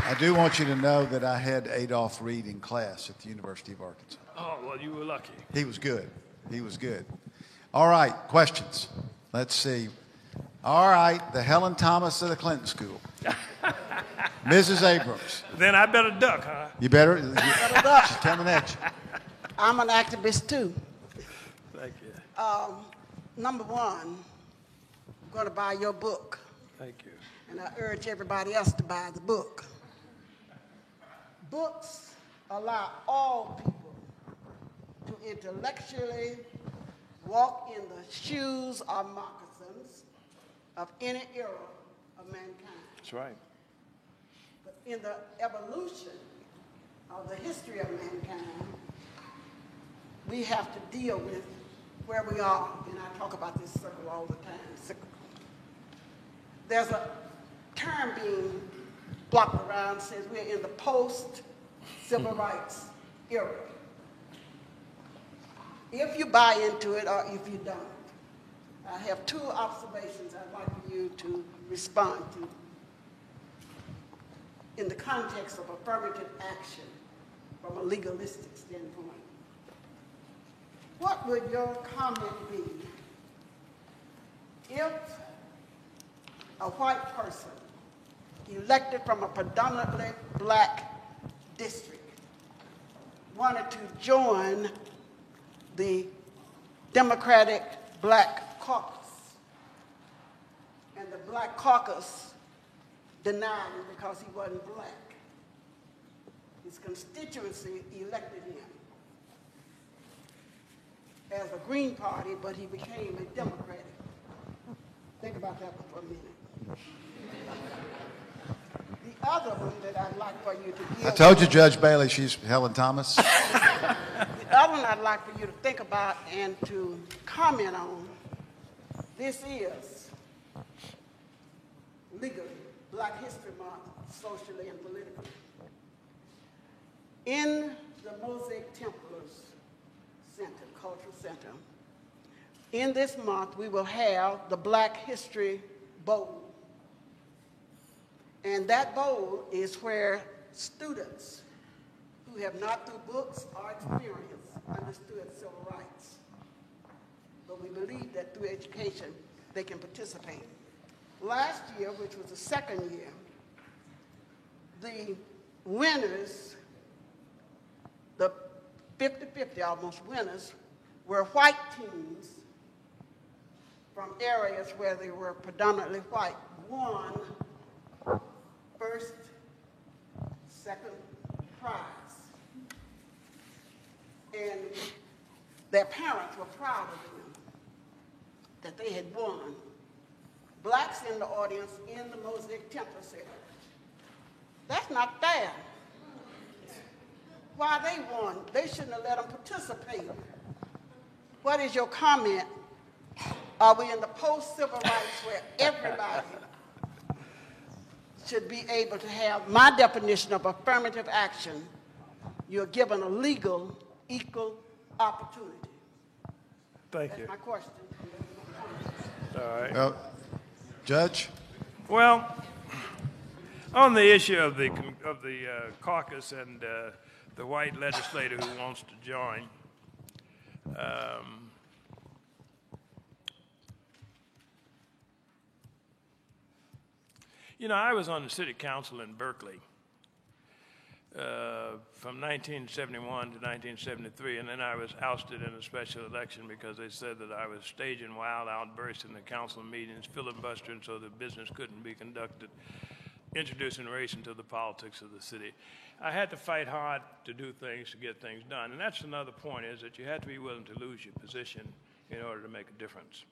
I do want you to know that I had Adolph Reed in class at the University of Arkansas. Oh, well, you were lucky. He was good. He was good. All right, questions. Let's see. All right, the Helen Thomas of the Clinton School. Mrs. Abrams. Then I better duck, huh? You better. Better duck. She's coming at you. I'm an activist too. Thank you. Number one, I'm going to buy your book, Thank you. and I urge everybody else to buy the book. Books allow all people to intellectually walk in the shoes or moccasins of any era of mankind. That's right. But in the evolution of the history of mankind, we have to deal with where we are, and I talk about this circle all the time, cyclical. There's a term being blocked around, says we're in the post-civil rights era. If you buy into it or if you don't, I have two observations I'd like for you to respond to in the context of affirmative action from a legalistic standpoint. What would your comment be if a white person elected from a predominantly black district wanted to join the Democratic Black Caucus, and the Black Caucus denied him because he wasn't black? His constituency elected him as a Green Party, but he became a Democratic. Think about that one for a minute. The other one that I'd like for you to deal I told with, you, Judge Bailey, she's Helen Thomas. the other one I'd like for you to think about and to comment on, this is legally Black History Month, socially and politically. In the Mosaic Templars Center, Cultural Center, in this month we will have the Black History Bowl. And that bowl is where students who have not through books or experience understood civil rights, but we believe that through education they can participate. Last year, which was the second year, the winners, the 50-50 almost winners, were white teams from areas where they were predominantly white, won first, second prize. And their parents were proud of them, that they had won. Blacks in the audience in the Mosaic Temple said, that's not fair. Why they won? They shouldn't have let them participate. What is your comment? Are we in the post-civil rights where everybody should be able to have my definition of affirmative action? You're given a legal, equal opportunity. Thank That's you. my question. All right. Well, Judge? Well, on the issue of the caucus and the white legislator who wants to join, you know, I was on the city council in Berkeley from 1971 to 1973, and then I was ousted in a special election because they said that I was staging wild outbursts in the council meetings, filibustering so that business couldn't be conducted, introducing race into the politics of the city. I had to fight hard to do things, to get things done, and that's another point, is that you have to be willing to lose your position in order to make a difference.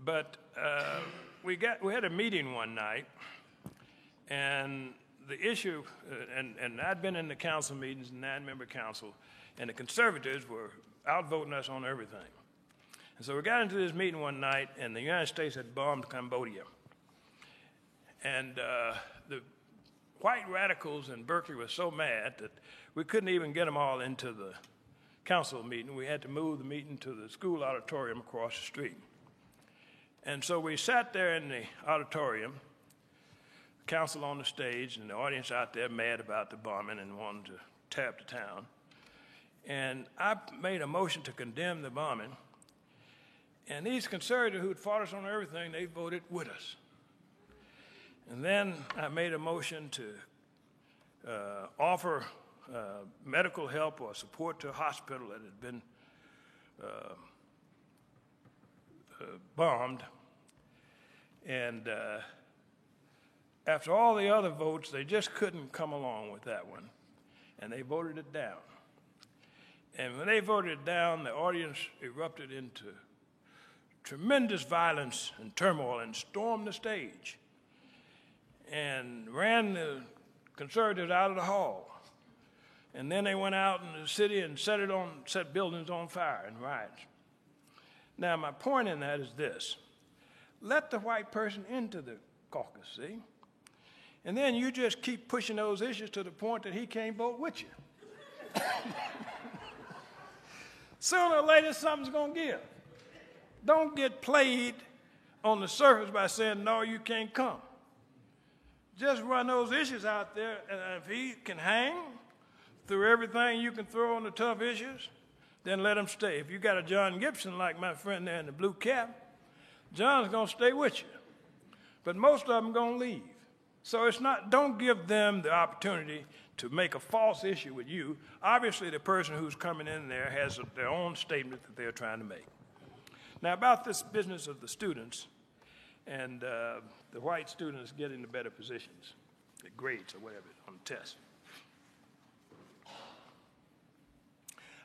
But we had a meeting one night, and the issue, and I'd been in the council meetings, 9-member council, and the conservatives were outvoting us on everything. And so we got into this meeting one night, and the United States had bombed Cambodia. And the white radicals in Berkeley were so mad that we couldn't even get them all into the council meeting. We had to move the meeting to the school auditorium across the street. And so we sat there in the auditorium, council on the stage, and the audience out there mad about the bombing and wanting to tear up the town. And I made a motion to condemn the bombing. And these conservatives who'd fought us on everything, they voted with us. And then I made a motion to offer medical help or support to a hospital that had been bombed. And after all the other votes, they just couldn't come along with that one. And they voted it down. And when they voted it down, the audience erupted into tremendous violence and turmoil and stormed the stage and ran the conservatives out of the hall. And then they went out in the city and set buildings on fire and riots. Now, my point in that is this. Let the white person into the caucus, see? And then you just keep pushing those issues to the point that he can't vote with you. Sooner or later, something's going to give. Don't get played on the surface by saying, no, you can't come. Just run those issues out there, and if he can hang through everything you can throw on the tough issues, then let him stay. If you got a John Gibson like my friend there in the blue cap, John's going to stay with you. But most of them are going to leave. So don't give them the opportunity to make a false issue with you. Obviously, the person who's coming in there has their own statement that they're trying to make. Now, about this business of the students and the white students getting the better positions, the grades or whatever on the test.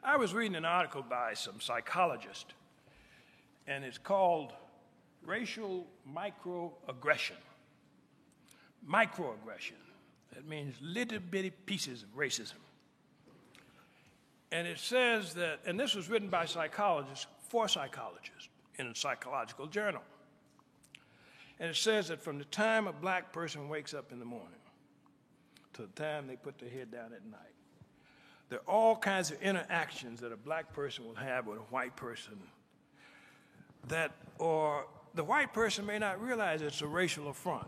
I was reading an article by some psychologist, and it's called Racial Microaggression. Microaggression. That means little bitty pieces of racism. And it says that, and this was written by psychologists for psychologists in a psychological journal. And it says that from the time a black person wakes up in the morning to the time they put their head down at night, there are all kinds of interactions that a black person will have with a white person or the white person may not realize it's a racial affront.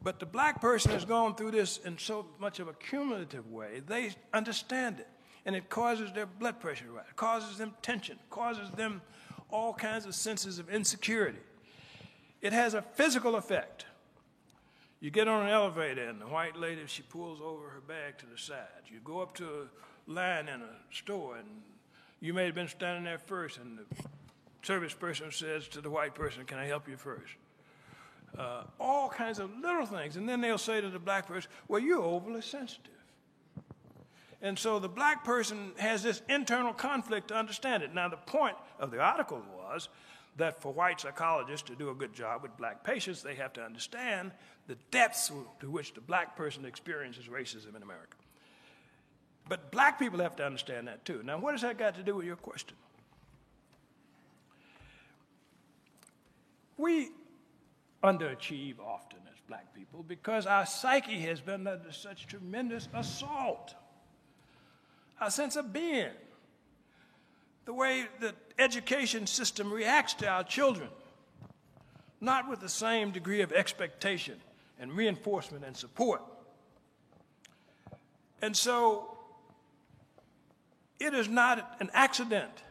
But the black person has gone through this in so much of a cumulative way, they understand it. And it causes their blood pressure to rise, it causes them tension, causes them all kinds of senses of insecurity. It has a physical effect. You get on an elevator and the white lady, she pulls over her bag to the side. You go up to a line in a store and you may have been standing there first and the service person says to the white person, can I help you first? All kinds of little things. And then they'll say to the black person, well, you're overly sensitive. And so the black person has this internal conflict to understand it. Now, the point of the article was that for white psychologists to do a good job with black patients, they have to understand the depths to which the black person experiences racism in America. But black people have to understand that too. Now, what has that got to do with your question? We underachieve often as black people because our psyche has been under such tremendous assault. Our sense of being, the way the education system reacts to our children, not with the same degree of expectation and reinforcement and support. And so it is not an accident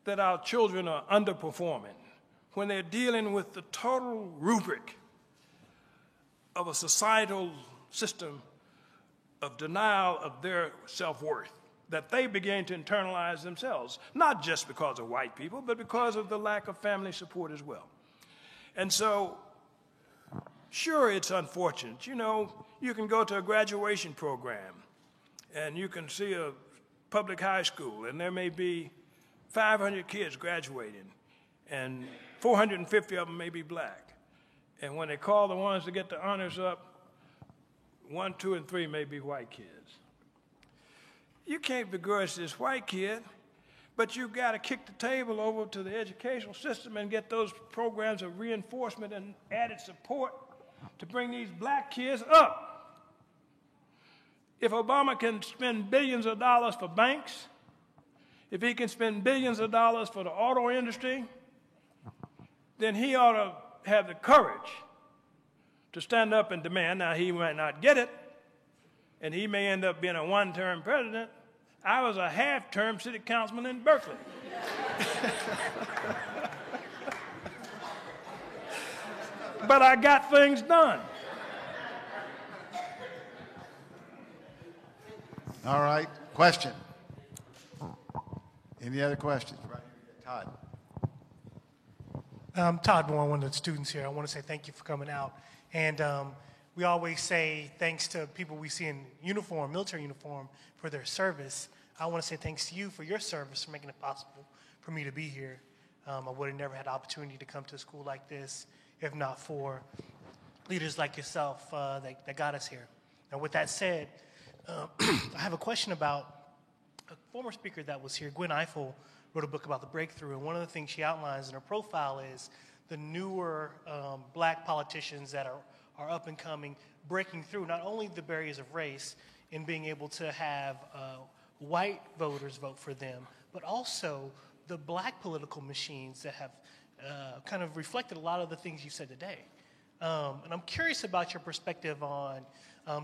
that our children are underperforming when they're dealing with the total rubric of a societal system of denial of their self-worth that they begin to internalize themselves, not just because of white people, but because of the lack of family support as well. And so, sure, it's unfortunate. You know, you can go to a graduation program and you can see a public high school and there may be 500 kids graduating and 450 of them may be black. And when they call the ones to get the honors up, 1, 2, and 3 may be white kids. You can't begrudge this white kid, But you've got to kick the table over to the educational system and get those programs of reinforcement and added support to bring these black kids up. If Obama can spend billions of dollars for banks, if he can spend billions of dollars for the auto industry, then he ought to have the courage to stand up and demand. Now, he might not get it, and he may end up being a one-term president. I was a half-term city councilman in Berkeley. But I got things done. All right, question. Any other questions? Right here, Todd. Todd Bourne, one of the students here. I want to say thank you for coming out. And we always say thanks to people we see in uniform, military uniform, for their service. I want to say thanks to you for your service, for making it possible for me to be here. I would have never had the opportunity to come to a school like this if not for leaders like yourself that got us here. Now, with that said, I have a question about a former speaker that was here. Gwen Ifill wrote a book about the breakthrough, and one of the things she outlines in her profile is the newer black politicians that are up and coming, breaking through not only the barriers of race in being able to have white voters vote for them, but also the black political machines that have kind of reflected a lot of the things you said today. And I'm curious about your perspective on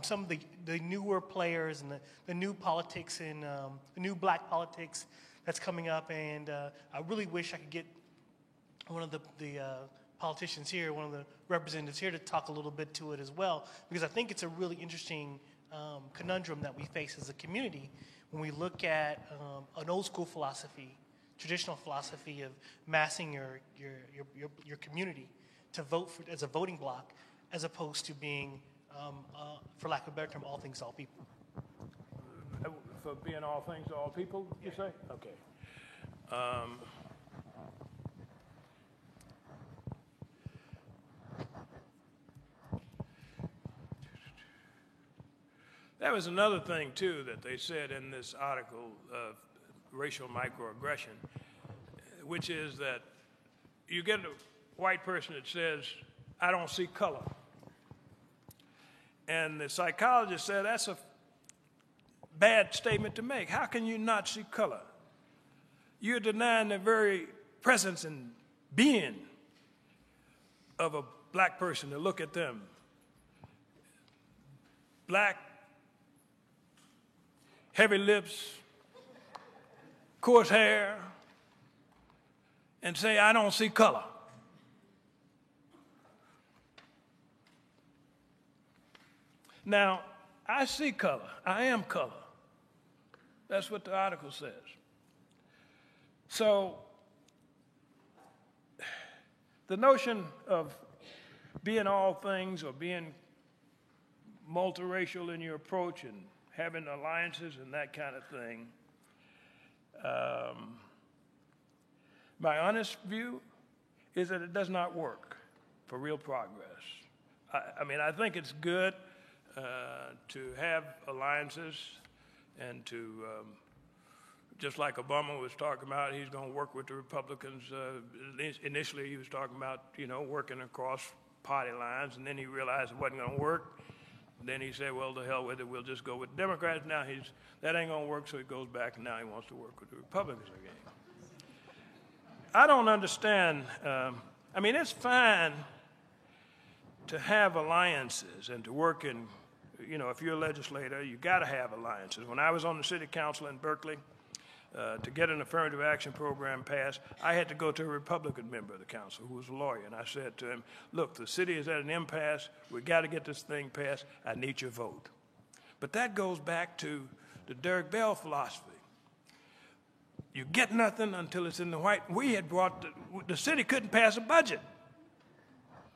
some of the newer players and the new politics and the new black politics that's coming up. And I really wish I could get one of the politicians here, one of the representatives here to talk a little bit to it as well, because I think it's a really interesting conundrum that we face as a community when we look at an old school philosophy, traditional philosophy of massing your community to vote for, as a voting bloc, as opposed to being, for lack of a better term, all things to all people. For being all things to all people, you say? Okay. That was another thing, too, that they said in this article of racial microaggression, which is that you get a white person that says, I don't see color. And the psychologist said, that's a bad statement to make. How can you not see color? You're denying the very presence and being of a black person to look at them. Black, heavy lips, coarse hair, and say, I don't see color. Now, I see color. I am color. That's what the article says. So, the notion of being all things or being multiracial in your approach and having alliances and that kind of thing, my honest view is that it does not work for real progress. I mean, I think it's good to have alliances and to, just like Obama was talking about, he's going to work with the Republicans. Initially, he was talking about, working across party lines, and then he realized it wasn't going to work. Then he said, well, to hell with it, we'll just go with Democrats. Now that ain't going to work, so he goes back, and now he wants to work with the Republicans again. I don't understand. I mean, it's fine to have alliances and to work in, if you're a legislator, you got to have alliances. When I was on the city council in Berkeley, to get an affirmative action program passed, I had to go to a Republican member of the council who was a lawyer, and I said to him, look, the city is at an impasse. We got to get this thing passed. I need your vote. But that goes back to the Derrick Bell philosophy. You get nothing until it's in the white. We had brought, the city couldn't pass a budget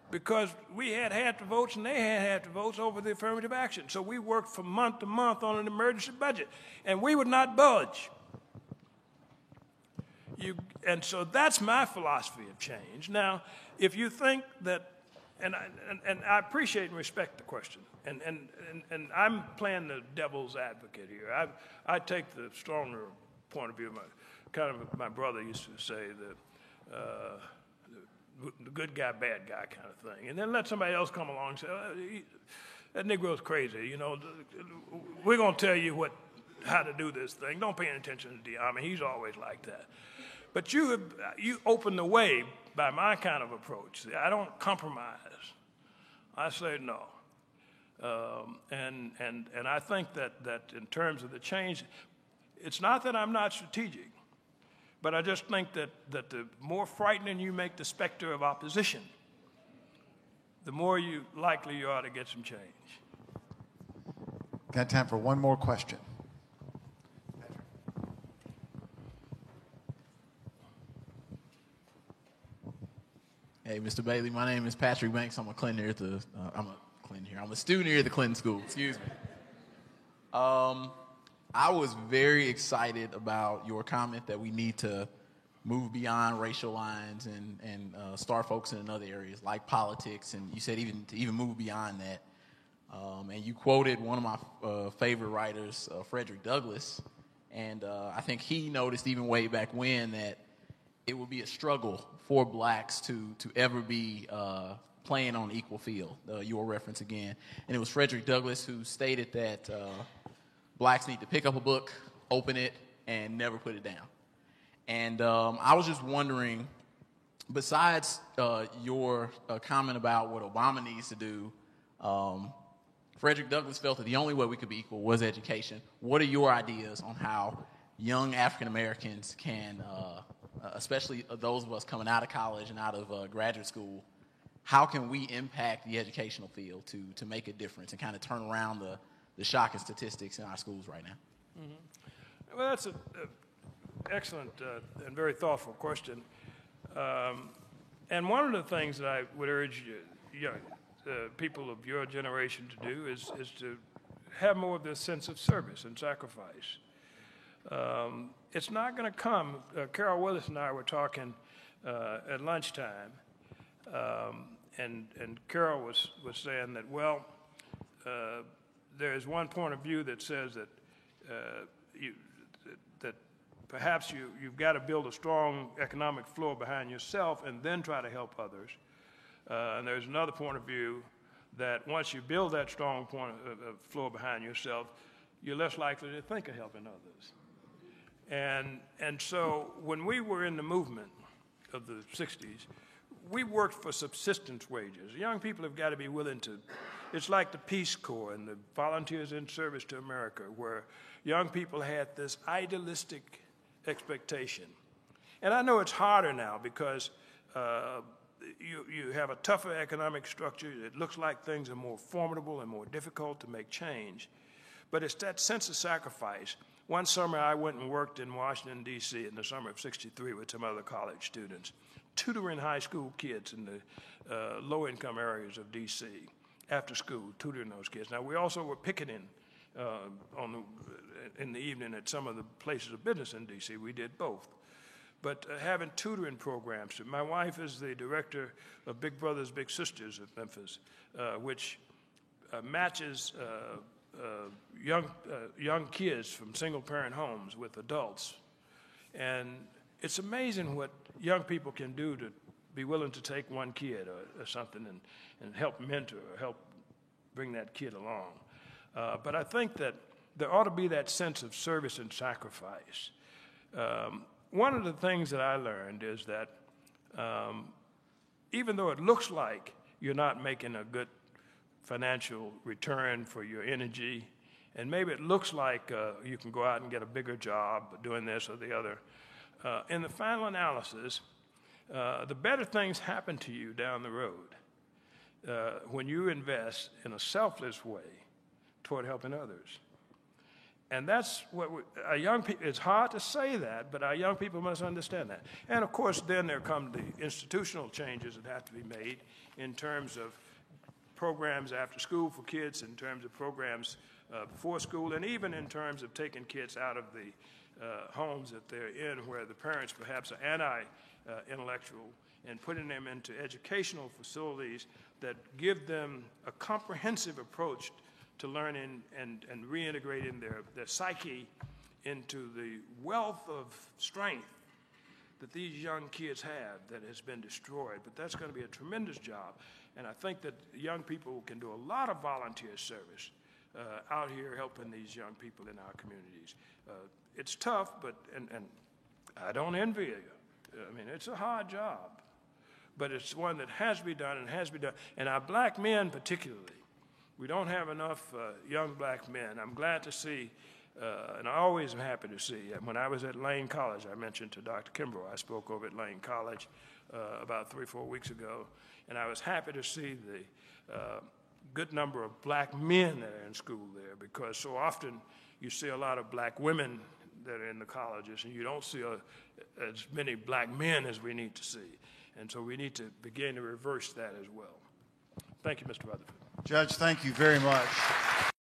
because we had half the votes and they had half the votes over the affirmative action. So we worked from month to month on an emergency budget, and we would not budge. And so that's my philosophy of change. Now, if you think that, and I appreciate and respect the question, and I'm playing the devil's advocate here. I take the stronger point of view. kind of my brother used to say, the good guy, bad guy kind of thing. And then let somebody else come along and say, that Negro's crazy, you know, we're going to tell you how to do this thing. Don't pay any attention to Diame. He's always like that. But you open the way by my kind of approach. See, I don't compromise. I say no. And I think that in terms of the change, it's not that I'm not strategic, but I just think that the more frightening you make the specter of opposition, the more likely you are to get some change. Got time for one more question. Hey, Mr. Bailey, my name is Patrick Banks. I'm a Clinton here at the, I'm a student here at the Clinton School, excuse me. I was very excited about your comment that we need to move beyond racial lines and start focusing in other areas like politics, and you said even move beyond that. And you quoted one of my favorite writers, Frederick Douglass, and I think he noticed even way back when that it would be a struggle for blacks to ever be playing on an equal field, your reference again. And it was Frederick Douglass who stated that blacks need to pick up a book, open it, and never put it down. And I was just wondering, besides your comment about what Obama needs to do, Frederick Douglass felt that the only way we could be equal was education. What are your ideas on how young African Americans can, especially those of us coming out of college and out of graduate school, how can we impact the educational field to make a difference and kind of turn around the shocking statistics in our schools right now? Mm-hmm. Well, that's an excellent and very thoughtful question. And one of the things that I would urge people of your generation to do is to have more of this sense of service and sacrifice. It's not going to come. Carol Willis and I were talking at lunchtime, and Carol was saying that, well, there is one point of view that says that that perhaps you've got to build a strong economic floor behind yourself and then try to help others. And there's another point of view that once you build that strong floor behind yourself, you're less likely to think of helping others. And so when we were in the movement of the 60s, we worked for subsistence wages. Young people have got to be willing to, it's like the Peace Corps and the Volunteers in Service to America, where young people had this idealistic expectation. And I know it's harder now because you have a tougher economic structure. It looks like things are more formidable and more difficult to make change. But it's that sense of sacrifice. One summer I went and worked in Washington, D.C. in the summer of '63 with some other college students, tutoring high school kids in the low-income areas of D.C. after school, tutoring those kids. Now, we also were picketing in the evening at some of the places of business in D.C. We did both. But having tutoring programs. My wife is the director of Big Brothers Big Sisters at Memphis, which matches young kids from single-parent homes with adults. And it's amazing what young people can do to be willing to take one kid or something and help mentor or help bring that kid along. But I think that there ought to be that sense of service and sacrifice. One of the things that I learned is that even though it looks like you're not making a good financial return for your energy, and maybe it looks like you can go out and get a bigger job doing this or the other, in the final analysis, the better things happen to you down the road when you invest in a selfless way toward helping others. And that's what our young people, it's hard to say that, but our young people must understand that. And of course, then there come the institutional changes that have to be made in terms of programs after school for kids, in terms of programs before school, and even in terms of taking kids out of the homes that they're in where the parents perhaps are anti-intellectual and putting them into educational facilities that give them a comprehensive approach to learning and reintegrating their psyche into the wealth of strength that these young kids have that has been destroyed. But that's going to be a tremendous job. And I think that young people can do a lot of volunteer service out here helping these young people in our communities. It's tough, but and I don't envy you. I mean, it's a hard job, but it's one that has to be done and has to be done. And our black men particularly, we don't have enough young black men. I'm glad to see, and I always am happy to see, when I was at Lane College, I mentioned to Dr. Kimbrough, I spoke over at Lane College about 3 or 4 weeks ago, and I was happy to see the good number of black men that are in school there, because so often you see a lot of black women that are in the colleges, and you don't see as many black men as we need to see. And so we need to begin to reverse that as well. Thank you, Mr. Rutherford. Judge, thank you very much.